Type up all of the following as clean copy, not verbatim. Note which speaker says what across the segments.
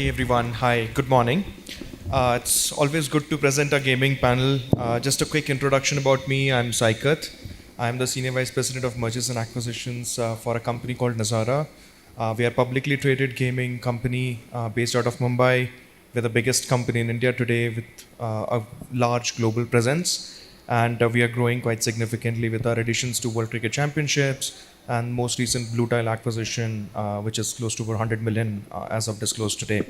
Speaker 1: Hey everyone, hi, good morning. It's always good to present a gaming panel. Just a quick introduction about me. I'm Saikat. I'm the Senior Vice President of Mergers and Acquisitions for a company called Nazara. We are a publicly traded gaming company based out of Mumbai. We're the biggest company in India today with a large global presence. And we are growing quite significantly with our additions to World Cricket Championships and most recent Blue Tile acquisition, which is close to over 100 million as of disclosed today.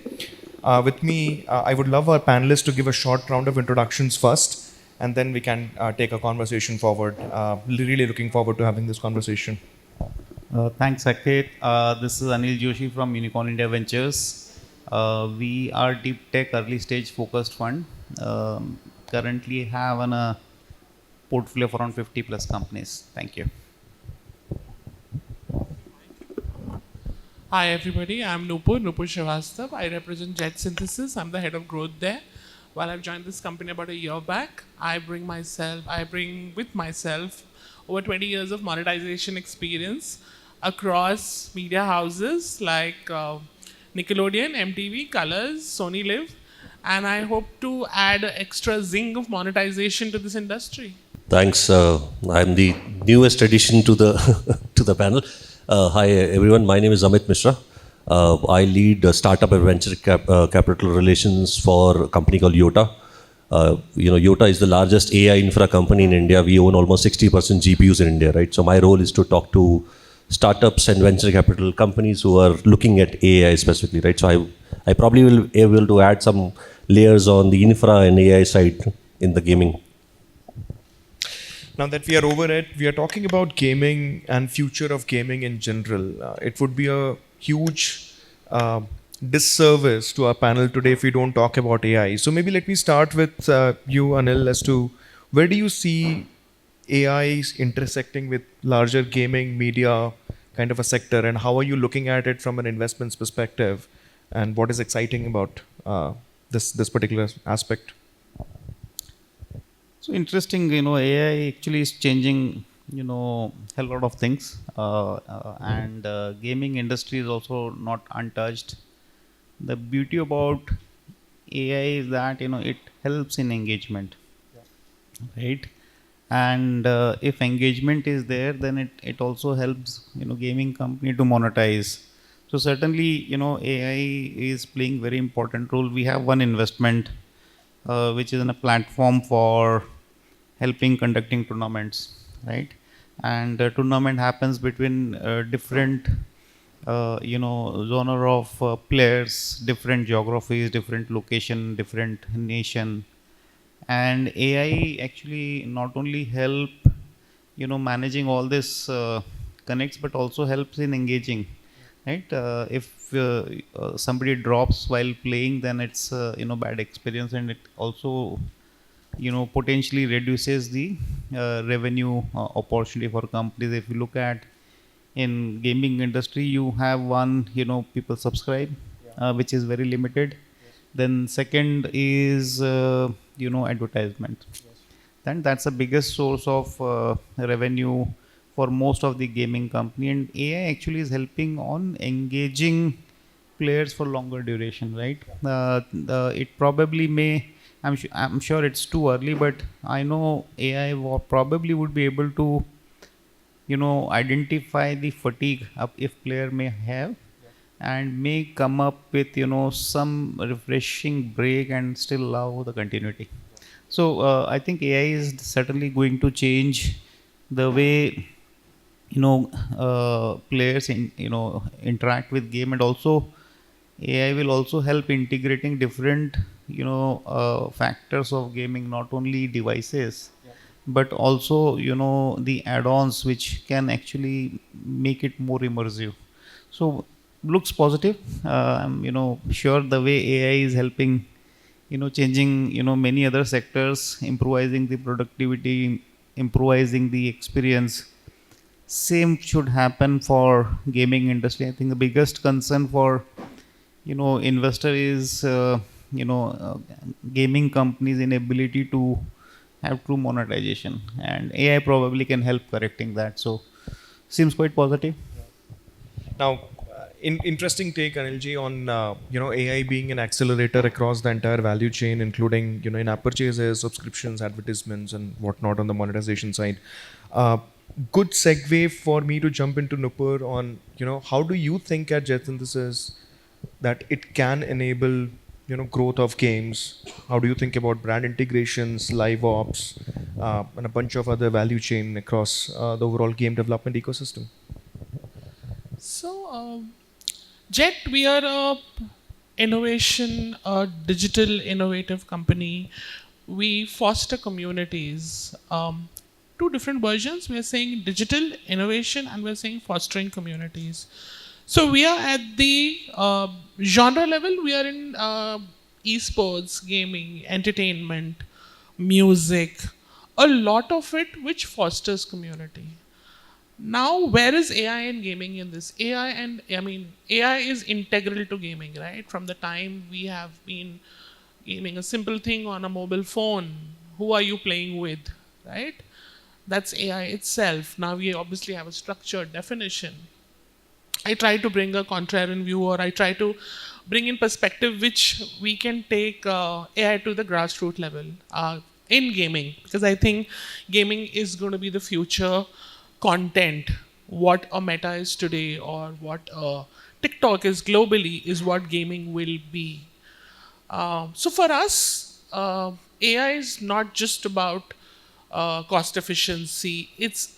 Speaker 1: With me, I would love our panelists to give a short round of introductions first, and then we can take a conversation forward. Really looking forward to having this conversation.
Speaker 2: Thanks, Saket. This is Anil Joshi from Unicorn India Ventures. We are deep tech early stage focused fund. Currently have a portfolio of around 50 plus companies. Thank you.
Speaker 3: Hi everybody, I'm Nupur Srivastava. I represent JetSynthesys. I'm the head of growth there. While I've joined this company about a year back, I bring with myself over 20 years of monetization experience across media houses like Nickelodeon, MTV, Colors, Sony Live, and I hope to add an extra zing of monetization to this industry.
Speaker 4: Thanks. I'm the newest addition to the to the panel. Hi everyone. My name is Amit Mishra. I lead startup and venture capital relations for a company called Yotta. Yotta is the largest AI infra company in India. We own almost 60% GPUs in India, right? So my role is to talk to startups and venture capital companies who are looking at AI specifically, right? So I probably will be able to add some layers on the infra and AI side in the gaming.
Speaker 1: Now that we are over it, we are talking about gaming and future of gaming in general. It would be a huge disservice to our panel today if we don't talk about AI. So maybe let me start with you, Anil, as to where do you see AI intersecting with larger gaming media kind of a sector, and how are you looking at it from an investments perspective, and what is exciting about this particular aspect?
Speaker 2: So interesting, AI actually is changing, a lot of things, and gaming industry is also not untouched. The beauty about AI is that it helps in engagement, right? And if engagement is there, then it also helps gaming company to monetize. So certainly AI is playing very important role. We have one investment which is in a platform for helping conducting tournaments, right? And tournament happens between different genre of players, different geographies, different location, different nation. And AI actually not only help managing all this connects, but also helps in engaging, right? If somebody drops while playing, then it's bad experience, and it also potentially reduces the revenue opportunity for companies. If you look at in gaming industry, you have one people subscribe, which is very limited. Then second is advertisement. Then that's the biggest source of revenue for most of the gaming company, and AI actually is helping on engaging players for longer duration, right? It probably may, I'm sure it's too early, but I know AI probably would be able to identify the fatigue if player may have, and may come up with some refreshing break and still allow the continuity. So I think AI is certainly going to change the way players interact with game, and also AI will also help integrating different factors of gaming, not only devices, but also the add-ons which can actually make it more immersive. So looks positive. I'm sure the way AI is helping changing many other sectors, improvising the productivity, improvising the experience. Same should happen for gaming industry. I think the biggest concern for investor is gaming companies' inability to have true monetization, and AI probably can help correcting that. So seems quite positive.
Speaker 1: Now, Interesting take, Anilji, on AI being an accelerator across the entire value chain, including in-app purchases, subscriptions, advertisements, and whatnot on the monetization side. Uh, Good segue for me to jump into Nupur on how do you think at JetSynthesys that it can enable growth of games? How do you think about brand integrations, live ops, and a bunch of other value chain across the overall game development ecosystem?
Speaker 3: So, Jet, we are a digital innovative company. We foster communities. Two different versions. We are saying digital innovation and we are saying fostering communities. So we are at the genre level. We are in esports, gaming, entertainment, music, a lot of it which fosters community. Now, where is AI and gaming in this? AI is integral to gaming, right? From the time we have been gaming a simple thing on a mobile phone, who are you playing with, right? That's AI itself. Now we obviously have a structured definition. I try to bring a contrarian view, or I try to bring in perspective which we can take AI to the grassroots level in gaming, because I think gaming is going to be the future content. What a meta is today, or what TikTok is globally, is what gaming will be. So for us, AI is not just about cost efficiency. It's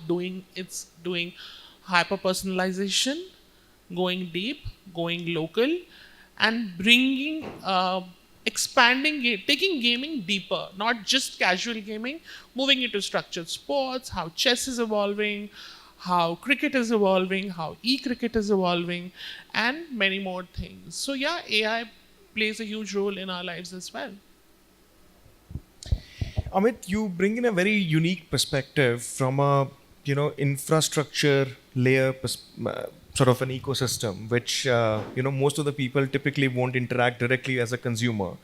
Speaker 3: doing hyper personalization, going deep, going local, and bringing taking gaming deeper, not just casual gaming, moving into structured sports, how chess is evolving, how cricket is evolving, how e-cricket is evolving, and many more things. So yeah, AI plays a huge role in our lives as well.
Speaker 1: Amit, you bring in a very unique perspective from a infrastructure layer sort of an ecosystem, which most of the people typically won't interact directly as a consumer.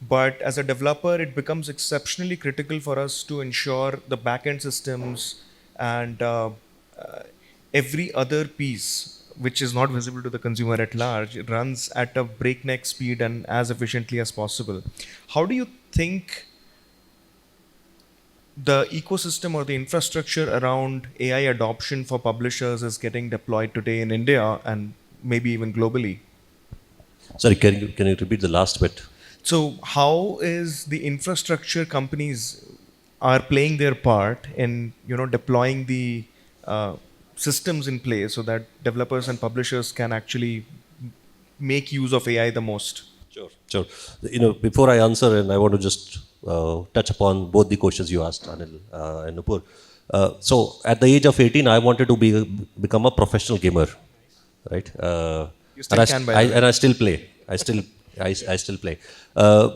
Speaker 1: But as a developer, it becomes exceptionally critical for us to ensure the backend systems and every other piece which is not visible to the consumer at large runs at a breakneck speed and as efficiently as possible. How do you think the ecosystem or the infrastructure around AI adoption for publishers is getting deployed today in India and maybe even globally?
Speaker 4: Sorry, can you repeat the last bit?
Speaker 1: So, how is the infrastructure companies are playing their part in deploying the systems in place so that developers and publishers can actually make use of AI the most?
Speaker 4: Sure. Before I answer, and I want to just touch upon both the questions you asked, Anil and Nupur. So, at the age of 18, I wanted to become a professional gamer, right?
Speaker 1: You still can, by the way.
Speaker 4: And I still play. I still play.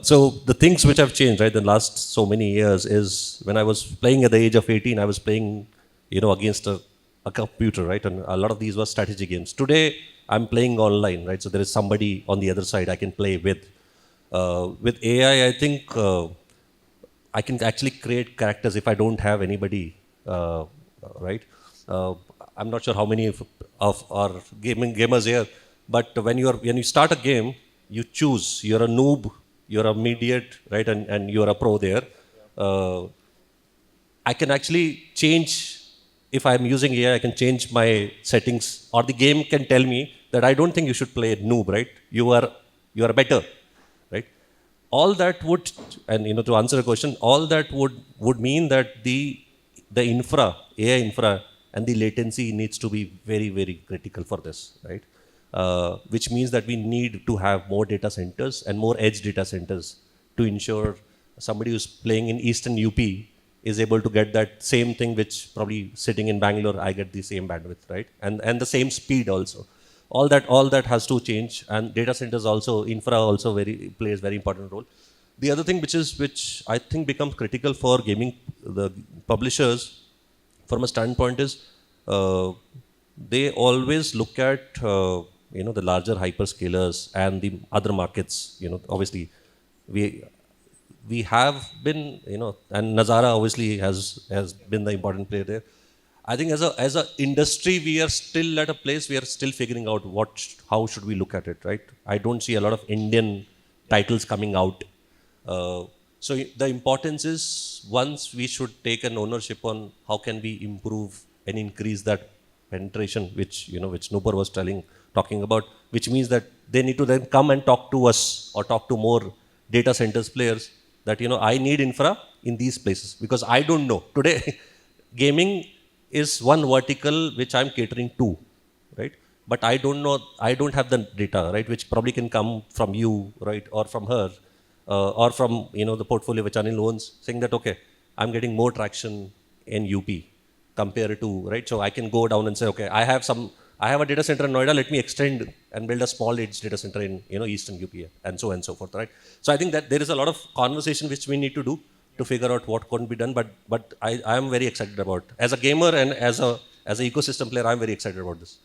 Speaker 4: So the things which have changed, right, in the last so many years is when I was playing at the age of 18, I was playing, against a computer, right? And a lot of these were strategy games. Today, I'm playing online, right? So there is somebody on the other side I can play with. With AI, I think I can actually create characters if I don't have anybody, right? I'm not sure how many of our gamers here, but when you start a game, you choose. You're a noob, you're a mediate, right, and you're a pro there. I can actually change. If I'm using AI, I can change my settings, or the game can tell me that I don't think you should play noob, right? You are better, right? All that would, and to answer the question, all that would mean that the AI infra, and the latency needs to be very, very critical for this, right? Which means that we need to have more data centers and more edge data centers to ensure somebody who's playing in Eastern UP is able to get that same thing, which probably sitting in Bangalore, I get the same bandwidth, right? And the same speed also. All that has to change, and data centers also, infra also plays very important role. The other thing which I think becomes critical for gaming, the publishers, from a standpoint is they always look at the larger hyperscalers and the other markets. Obviously we have been, and Nazara obviously has been the important player there. I think as a industry, we are still at a place we are still figuring out how should we look at it, right? I don't see a lot of Indian titles coming out. So the importance is once we should take an ownership on how can we improve and increase that penetration, which Nupur was talking about, which means that they need to then come and talk to us or talk to more data centers players that I need infra in these places because I don't know today. Gaming is one vertical which I'm catering to, right? But I don't know, I don't have the data, right, which probably can come from you, right, or from her, or from the portfolio which Anil owns, saying that okay, I'm getting more traction in UP compared to, right? So I can go down and say, okay, I have a data center in Noida, let me extend and build a small edge data center in eastern UP and so forth, right? So I think that there is a lot of conversation which we need to do to figure out what can be done, but I am very excited about, as a gamer and as an ecosystem player, I'm very excited about this.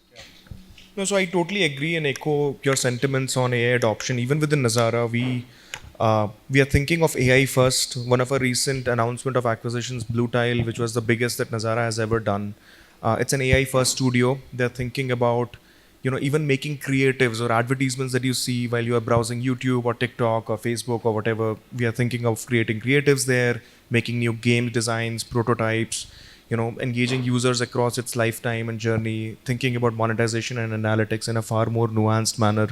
Speaker 1: No, so I totally agree and echo your sentiments on AI adoption. Even within Nazara, we are thinking of AI first. One of our recent announcement of acquisitions, Blue Tile, which was the biggest that Nazara has ever done. It's an AI first studio. They're thinking about even making creatives or advertisements that you see while you are browsing YouTube or TikTok or Facebook or whatever. We are thinking of creating creatives there, making new game designs, prototypes, engaging users across its lifetime and journey, thinking about monetization and analytics in a far more nuanced manner.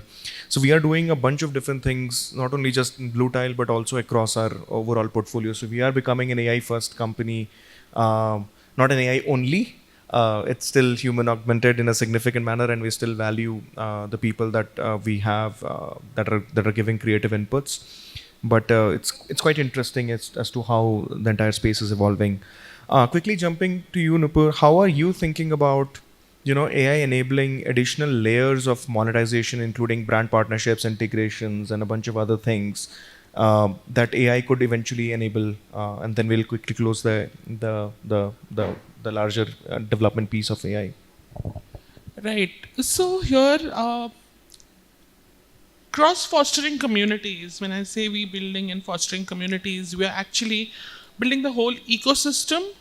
Speaker 1: So we are doing a bunch of different things, not only just in Blue Tile, but also across our overall portfolio. So we are becoming an AI first company, not an AI only. It's still human augmented in a significant manner, and we still value the people that we have that are giving creative inputs. But it's quite interesting as to how the entire space is evolving. Quickly jumping to you, Nupur, how are you thinking about AI enabling additional layers of monetization, including brand partnerships, integrations, and a bunch of other things that AI could eventually enable? And then we'll quickly close the larger development piece of AI.
Speaker 3: Right. So here, cross-fostering communities. When I say we building and fostering communities, we are actually building the whole ecosystem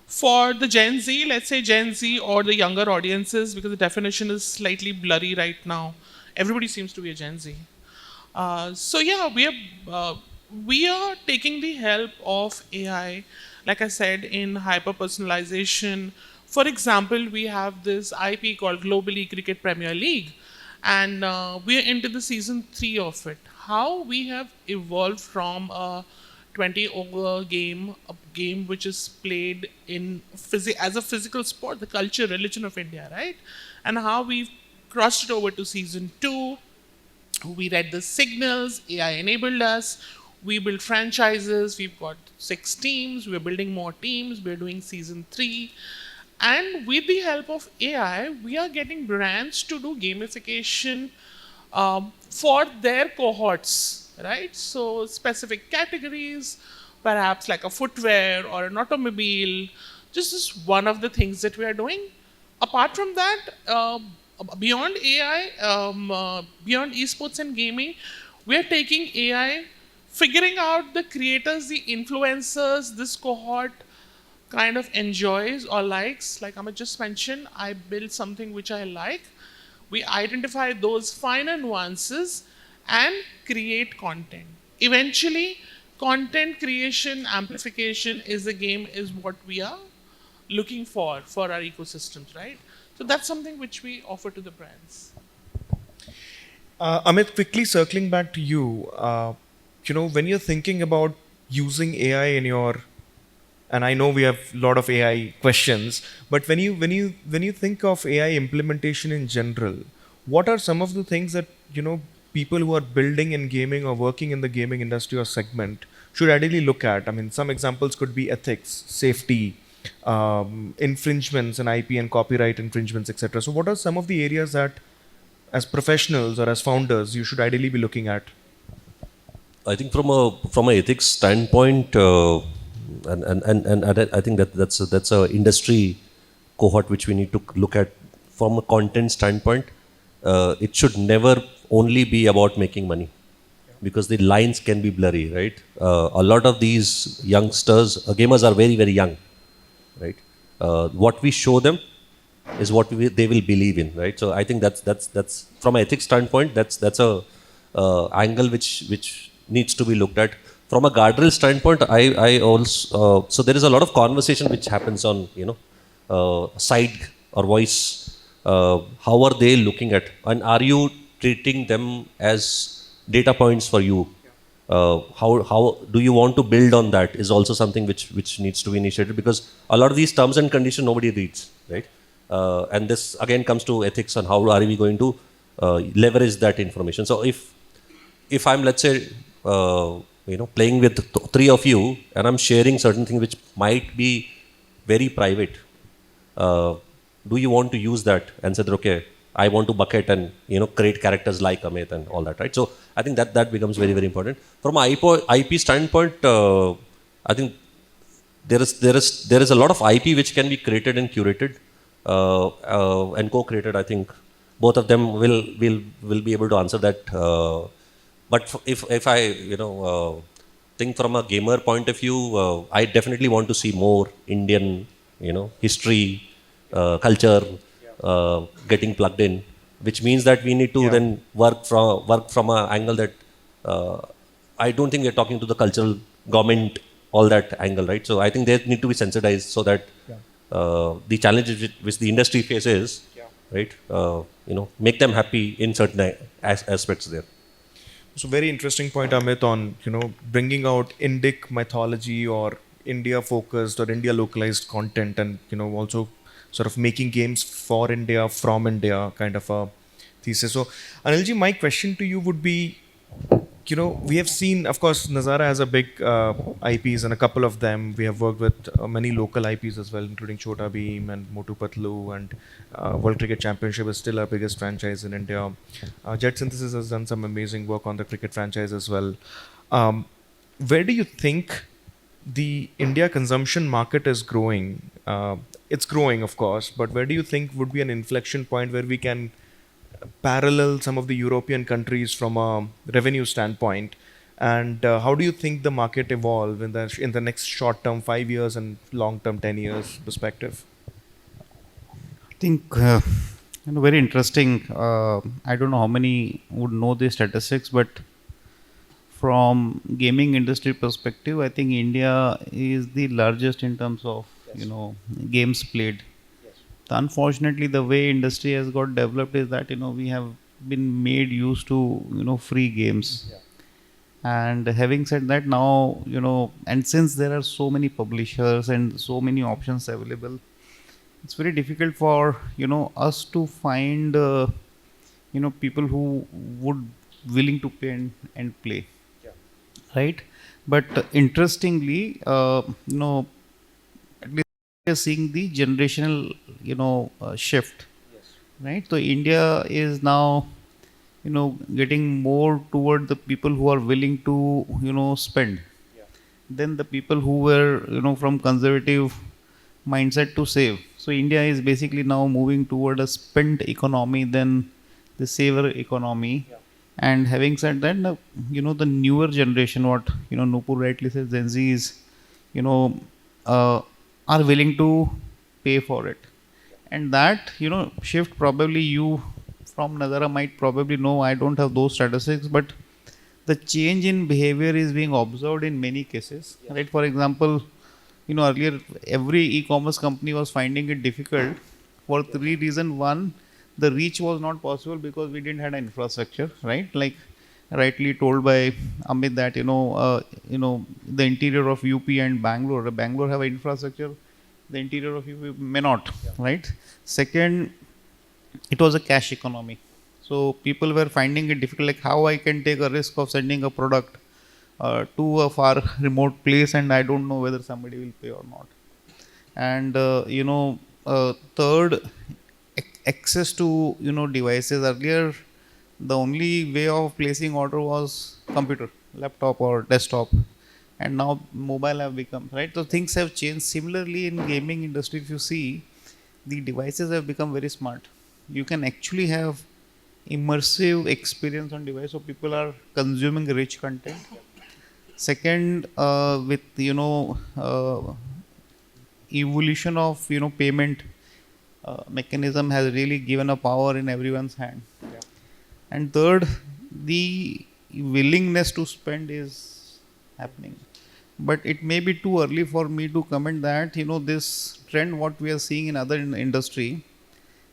Speaker 3: for the Gen Z, let's say Gen Z or the younger audiences, because the definition is slightly blurry right now. Everybody seems to be a Gen Z. So yeah, we are taking the help of AI, like I said, in hyper-personalization. For example, we have this IP called Globally Cricket Premier League, and we are into the season 3 of it. How we have evolved from a 20 over game, a game which is played in as a physical sport, the culture, religion of India, right? And how we've crossed it over to season 2. We read the signals, AI enabled us, we built franchises, we've got 6 teams, we're building more teams, we're doing season 3. And with the help of AI, we are getting brands to do gamification for their cohorts, right? So specific categories, perhaps like a footwear or an automobile, just is one of the things that we are doing. Apart from that, beyond AI, beyond esports and gaming, we are taking AI, figuring out the creators, the influencers, this cohort kind of enjoys or likes. Like Amit just mentioned, I build something which I like. We identify those finer nuances and create content. Eventually, content creation, amplification is the game, is what we are looking for our ecosystems, right? So that's something which we offer to the brands.
Speaker 1: Amit, quickly circling back to you, when you're thinking about using AI in your, and I know we have a lot of AI questions, but when you think of AI implementation in general, what are some of the things that people who are building in gaming or working in the gaming industry or segment should ideally look at? I mean, some examples could be ethics, safety, infringements and IP and copyright infringements, etc. So what are some of the areas that as professionals or as founders you should ideally be looking at?
Speaker 4: I think from a ethics standpoint, and I think that's a industry cohort which we need to look at. From a content standpoint, it should never only be about making money, because the lines can be blurry, right? A lot of these youngsters, gamers are very, very young, right? what we show them is what they will believe in, right? So I think that's from an ethics standpoint, that's a angle which needs to be looked at. From a guardrail standpoint, I also so there is a lot of conversation which happens on side or voice. How are they looking at, and are you treating them as data points for you? How do you want to build on that is also something which needs to be initiated, because a lot of these terms and conditions nobody reads, right? And this again comes to ethics and how are we going to leverage that information. So if I'm, let's say, playing with three of you and I'm sharing certain things which might be very private, do you want to use that and say that, okay, I want to bucket and create characters like Amit and all that, right? So I think that becomes very, very important. From an IP standpoint, I think there is a lot of IP which can be created and curated and co-created. I think both of them will be able to answer that. But if I think from a gamer point of view, I definitely want to see more Indian history, culture getting plugged in, which means that we need to then work from an angle that I don't think we're talking to the cultural government, all that angle, right? So I think they need to be sensitized so that the challenges which the industry faces, right, make them happy in certain aspects there.
Speaker 1: So very interesting point, Amit, on bringing out Indic mythology or India focused or India localized content, and also sort of making games for India from India kind of a thesis. So Anilji, my question to you would be, we have seen, of course, Nazara has a big IPs, and a couple of them we have worked with many local IPs as well, including Chota Beam and Motu Patlu, and World Cricket Championship is still our biggest franchise in India. JetSynthesys has done some amazing work on the cricket franchise as well. Where do you think the India consumption market is growing? It's growing, of course, but where do you think would be an inflection point where we can parallel some of the European countries from a revenue standpoint? And how do you think the market evolve in the next short term 5 years and long term 10 years perspective?
Speaker 2: I think very interesting. I don't know how many would know the statistics, but from gaming industry perspective, I think India is the largest in terms of games played. Unfortunately, the way industry has got developed is that we have been made used to free games. And having said that, now and since there are so many publishers and so many options available, it's very difficult for us to find people who would willing to pay and play, right? But interestingly, at least we are seeing the generational shift, right? So India is now getting more toward the people who are willing to spend than the people who were from conservative mindset to save. So India is basically now moving toward a spend economy than the saver economy. And having said that, the newer generation, what Nupur rightly says, Gen Zs, are willing to pay for it. And that shift, probably you from Nazara might probably know. I don't have those statistics, but the change in behavior is being observed in many cases, right? For example, earlier every e-commerce company was finding it difficult for three reasons. One, the reach was not possible because we didn't have an infrastructure, right? Like rightly told by Amit that the interior of UP and Bangalore have an infrastructure, the interior of UP may not, right? Second, it was a cash economy, so people were finding it difficult, like how I can take a risk of sending a product to a far remote place and I don't know whether somebody will pay or not. And third, access to devices. Earlier the only way of placing order was computer, laptop or desktop, and now mobile have become, right? So things have changed. Similarly, in gaming industry, if you see, the devices have become very smart. You can actually have immersive experience on device, so people are consuming rich content. Second, with evolution of payment mechanism has really given a power in everyone's hand. And third, the willingness to spend is happening. But it may be too early for me to comment that this trend what we are seeing in other industry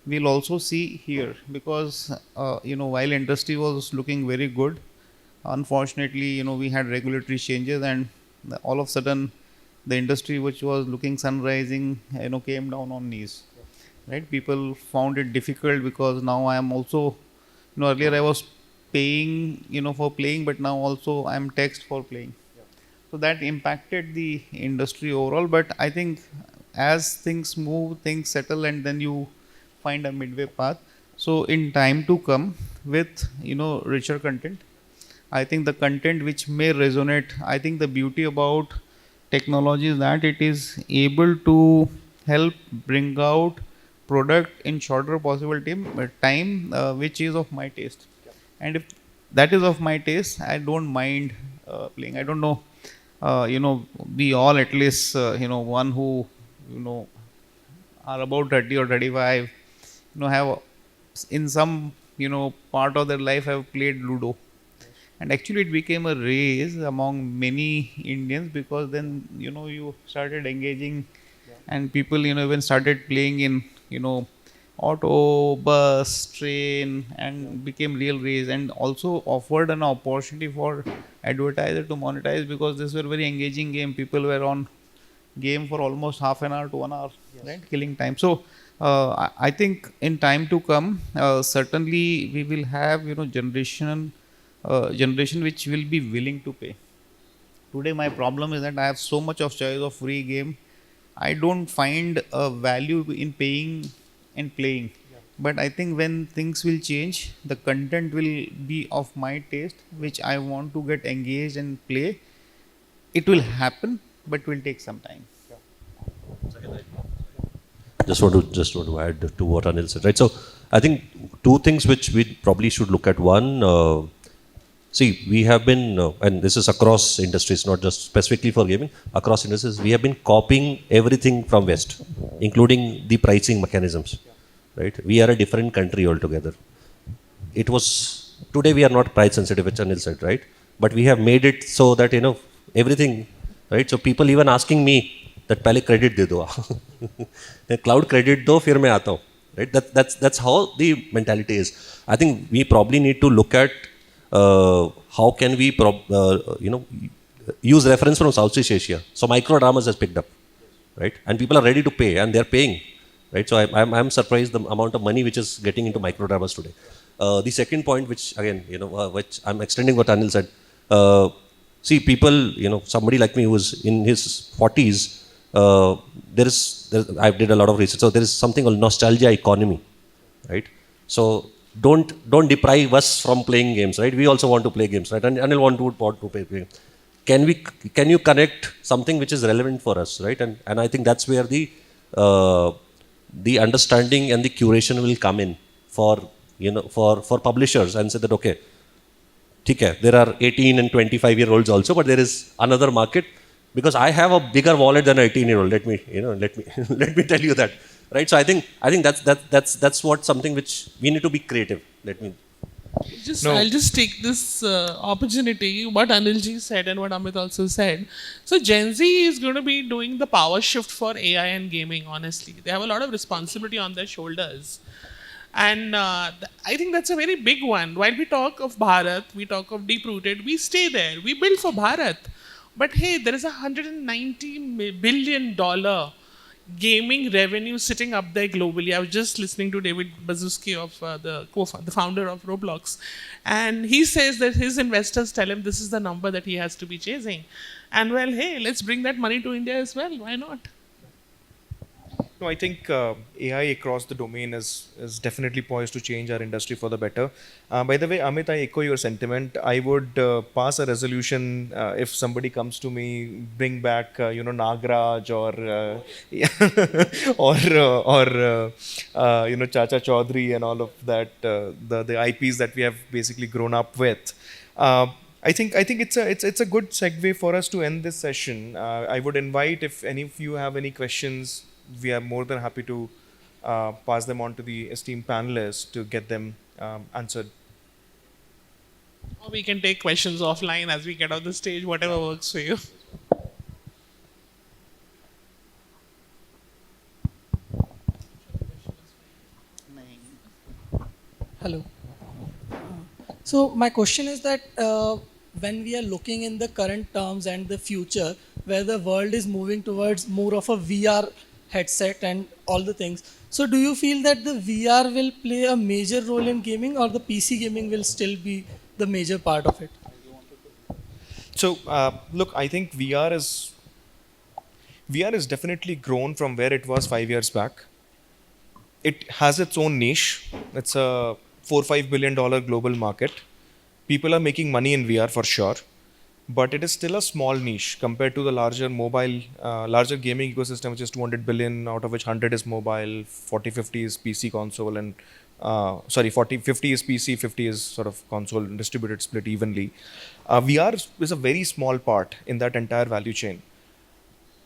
Speaker 2: we'll also see here, because while industry was looking very good, unfortunately we had regulatory changes, and all of a sudden the industry which was looking sunrising came down on knees, right? People found it difficult, because now I am also, earlier I was paying for playing, but now also I am taxed for playing. So that impacted the industry overall. But I think as things move, things settle, and then you find a midway path. So in time to come, with richer content, I think the content which may resonate, I think the beauty about technology is that it is able to help bring out product in shorter possible time, which is of my taste. And if that is of my taste, I don't mind playing. I don't know, we all at least, one who, are about 30 or 35, have in some, part of their life have played Ludo. And actually it became a race among many Indians, because then, you started engaging, and people, even started playing in, auto, bus, train, and became real race, and also offered an opportunity for advertiser to monetize, because this were very engaging game. People were on game for almost half an hour to 1 hour, right? Killing time. So I think in time to come, certainly we will have generation which will be willing to pay. Today my problem is that I have so much of choice of free game. I don't find a value in paying and playing. But I think when things will change, the content will be of my taste, which I want to get engaged and play. It will happen, but will take some time.
Speaker 4: Just want to add to what Anil said, right? So I think two things which we probably should look at. One, see, we have been, and this is across industries, not just specifically for gaming, across industries, we have been copying everything from West, including the pricing mechanisms, right? We are a different country altogether. It was, today we are not price sensitive, which Anil said, right? But we have made it so that, everything, right? So people even asking me that पहले credit दे दो cloud credit दो फिर मैं आता हूँ, right? That's how the mentality is. I think we probably need to look at how can we use reference from Southeast Asia. So micro dramas has picked up, right? And people are ready to pay, and they're paying, right? So I'm surprised the amount of money which is getting into micro dramas today. The second point, which again, which I'm extending what Anil said. See, people, somebody like me who is in his 40s, I did a lot of research. So there is something called nostalgia economy, right? So don't deprive us from playing games, right? We also want to play games, right? And Anil want to play games. Can you connect something which is relevant for us, right? And I think that's where the understanding and the curation will come in for publishers, and say that okay, there are 18 and 25-year-olds also, but there is another market, because I have a bigger wallet than an 18-year-old. Let me tell you that, right? So I think that's what something which we need to be creative.
Speaker 3: I'll just take this opportunity, what Anilji said and what Amit also said. So Gen Z is going to be doing the power shift for AI and gaming, honestly. They have a lot of responsibility on their shoulders. And I think that's a very big one. While we talk of Bharat, we talk of deep-rooted, we stay there. We build for Bharat. But hey, there is $190 billion gaming revenue sitting up there globally. I was just listening to David Baszucki, of the founder of Roblox, and he says that his investors tell him this is the number that he has to be chasing. And well, hey, let's bring that money to India as well. Why not?
Speaker 1: No, I think AI across the domain is definitely poised to change our industry for the better. By the way, Amit, I echo your sentiment. I would pass a resolution if somebody comes to me, bring back, Nagraj or Chacha Chaudhary and all of that, the IPs that we have basically grown up with. I think it's a good segue for us to end this session. I would invite, if any of you have any questions, we are more than happy to pass them on to the esteemed panelists to get them answered.
Speaker 3: Or we can take questions offline as we get off the stage, whatever works for you.
Speaker 5: Hello. So my question is that when we are looking in the current terms and the future, where the world is moving towards more of a VR headset and all the things. So do you feel that the VR will play a major role in gaming, or the PC gaming will still be the major part of it?
Speaker 1: So look, I think VR is definitely grown from where it was 5 years back. It has its own niche. It's a $4-5 billion global market. People are making money in VR for sure, but it is still a small niche compared to the larger gaming ecosystem, which is 200 billion, out of which 100 is mobile, 40-50 is PC console, and 40-50 is PC, 50 is sort of console, distributed split evenly. VR is a very small part in that entire value chain.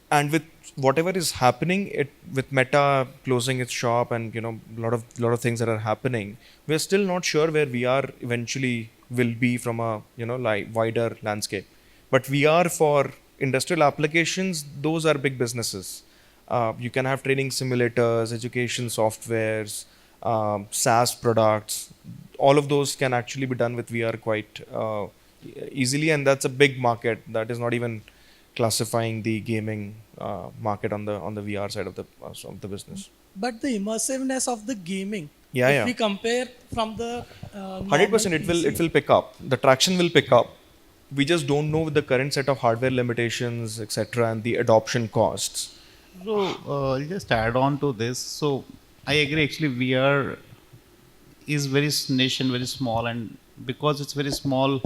Speaker 1: And with whatever is happening, with Meta closing its shop, and a lot of things that are happening, we're still not sure where VR eventually will be from a like wider landscape. But VR for industrial applications, those are big businesses. You can have training simulators, education softwares, SaaS products. All of those can actually be done with VR quite easily, and that's a big market. That is not even classifying the gaming market on the VR side of the business.
Speaker 5: But the immersiveness of the gaming,
Speaker 1: Yeah,
Speaker 5: if
Speaker 1: yeah.
Speaker 5: we compare from the
Speaker 1: 100% it will pick up. The traction will pick up. We just don't know with the current set of hardware limitations, etc., and the adoption costs.
Speaker 2: So I'll just add on to this. So I agree. Actually, VR is very niche and very small, and because it's very small,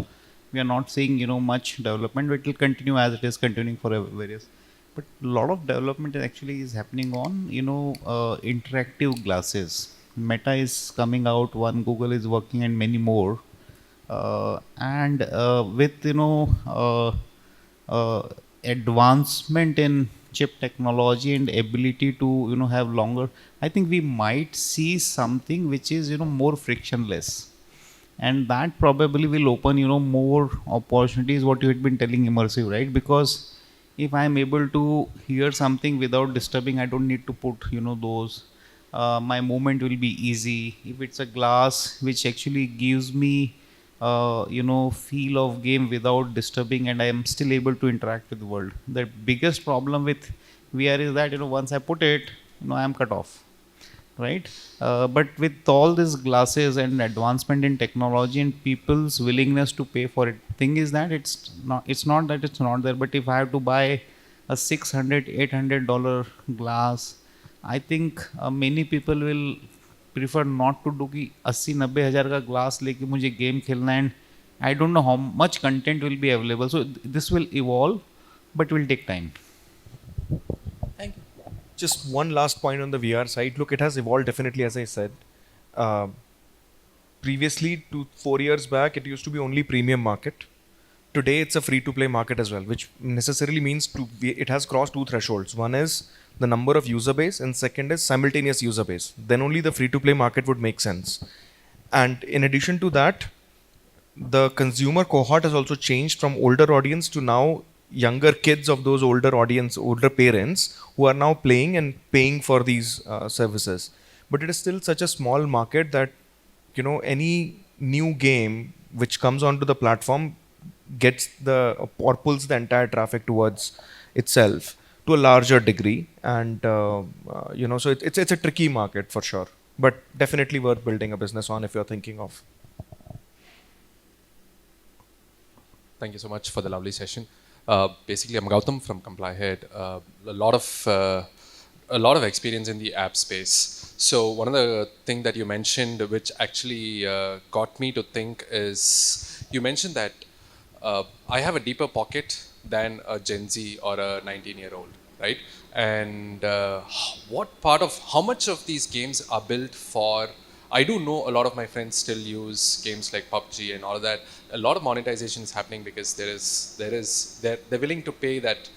Speaker 2: we are not seeing much development. It will continue as it is continuing for various. But a lot of development actually is happening on interactive glasses. Meta is coming out one, Google is working, and many more. And with advancement in chip technology and ability to have longer, I think we might see something which is more frictionless, and that probably will open more opportunities. What you had been telling, immersive, right? Because if I am able to hear something without disturbing, I don't need to put those. My movement will be easy. If it's a glass which actually gives me feel of game without disturbing, and I am still able to interact with the world. The biggest problem with VR is that once I put it, I am cut off, right? But with all these glasses and advancement in technology and people's willingness to pay for it, thing is that it's not that it's not there. But if I have to buy a $600-800 glass, I think many people will prefer not to do कि 80-90 हज़ार का glass लेके मुझे game खेलना, and I don't know how much content will be available. So this will evolve, but will take time.
Speaker 5: Thank you.
Speaker 1: Just one last point on the VR side. Look, it has evolved definitely, as I said. Previously, 4 years back, it used to be only premium market. Today, it's a free-to-play market as well, which necessarily means it has crossed two thresholds. One is the number of user base, and second is simultaneous user base. Then only the free-to-play market would make sense. And in addition to that, the consumer cohort has also changed from older audience to now younger kids of those older parents who are now playing and paying for these services. But it is still such a small market that any new game which comes onto the platform gets or pulls the entire traffic towards itself to a larger degree, and so it's a tricky market for sure, but definitely worth building a business on if you're thinking of.
Speaker 6: Thank you so much for the lovely session. Basically, I'm Gautam from ComplyHead. A lot of experience in the app space. So one of the things that you mentioned, which actually got me to think, is you mentioned that I have a deeper pocket than a Gen Z or a 19-year-old, right? And how much of these games are built for I do know a lot of my friends still use games like PUBG and all of that. A lot of monetization is happening because they're willing to pay that,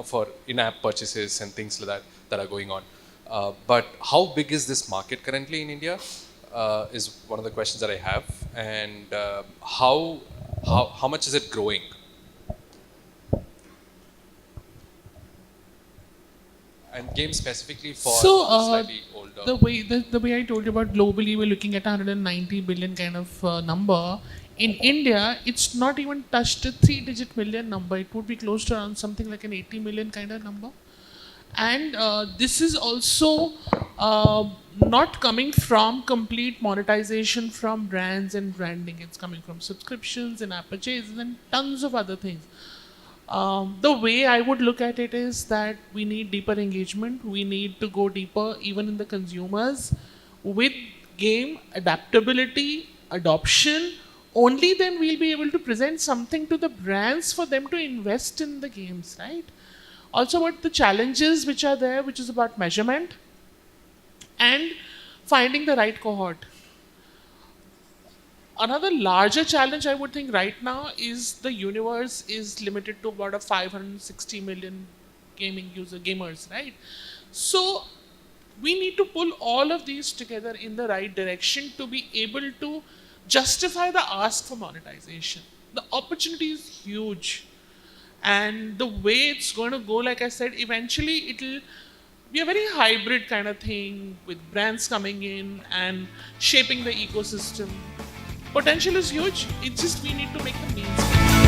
Speaker 6: for in-app purchases and things like that are going on. But how big is this market currently in India? Is one of the questions that I have, and how much is it growing? And games specifically for
Speaker 3: So,
Speaker 6: slightly older.
Speaker 3: the way I told you about globally, we're looking at 190 billion kind of number. In India, it's not even touched a 3-digit million number. It would be close to around something like an 80 million kind of number. And this is also not coming from complete monetization from brands and branding. It's coming from subscriptions and app purchases and tons of other things. The way I would look at it is that we need deeper engagement. We need to go deeper, even in the consumers, with game adaptability, adoption. Only then we'll be able to present something to the brands for them to invest in the games, right? Also, about the challenges which are there, which is about measurement and finding the right cohort. Another larger challenge I would think right now is the universe is limited to about a 560 million gamers, right? So we need to pull all of these together in the right direction to be able to justify the ask for monetization. The opportunity is huge, and the way it's going to go, like I said, eventually it'll be a very hybrid kind of thing with brands coming in and shaping the ecosystem. Potential is huge. It's just we need to make the means.